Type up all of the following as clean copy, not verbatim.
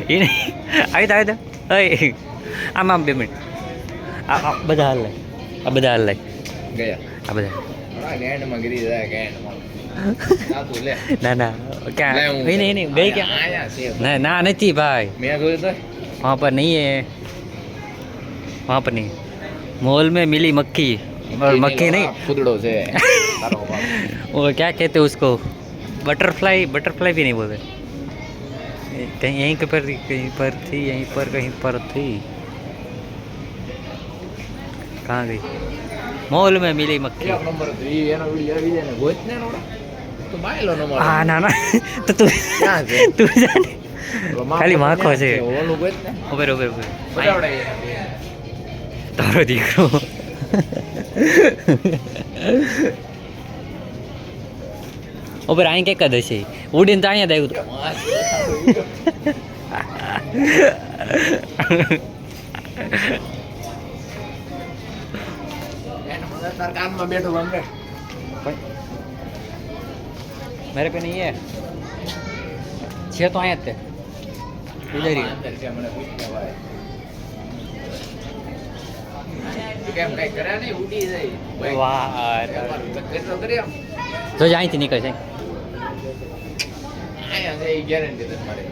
એને આવી તો આમ 2 મિનિટ આ બધા હાલ લાય આ બધા હાલ લાય ગયા આ બધા ગેન્ડમાં ગીરી જાય ગેન્ડમાં ના ના ક્યાં નહીં ગઈ ક્યાં આયા છે ના ના નથી ભાઈ મેં જોયું તો वहाँ पर नहीं है वहाँ पर नहीं मॉल में मिली मक्खी और मक्खी नहीं फुदड़ो से वो क्या कहते हैं उसको बटरफ्लाई भी नहीं बोलते कहीं यहीं के पर कहीं पर थी यहीं पर कहीं पर थी कहाँ गई मॉल में मिली मक्खी नंबर 3 એનો વિડિયો આવી જાય ને ગોત ને નોડા તો બાયલો નંબર હા ના ના તો તું ક્યાં છે તું જાને ખાલી માખો છે ઓલું ગોત ને ઉભર બતાવડે તારો દીકરો ઉભર અહીં કે કદ છે ઉડીને તો અહીંયા જ આવ્યું તાર કાનમાં બેઠો ગમે मेरे पे नहीं है छे तो आए थे इधर ही અંદર છે મને પૂછતા ભાઈ કેમ કઈ કરે નહીં ઉડી જાય वाह કેટલો કર્યો जो जाई थी निकल जाए આયા છે એ ગેરંટી છે મારે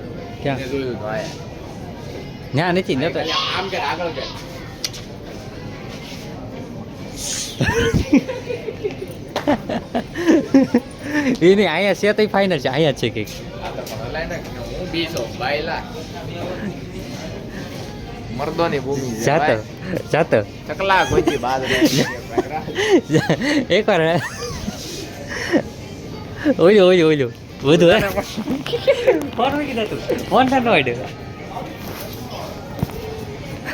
ક્યાં? મેં જોયું તો આયા ના નથી ન તો આમ કે આગળ કે એ નહીં અહીંયા છે તો ફાઇનલ છે અહીંયા છે કંઈક આ તો પણ હલાય ને હું બીસો બાયલા મર્દોની ભૂમિ છે જાતો ભાઈ. જાતો ચકલા કોઈ બાદ રહે એકવાર ઓલું વધુ ફોન મૂકી દે તું ફોન ના નો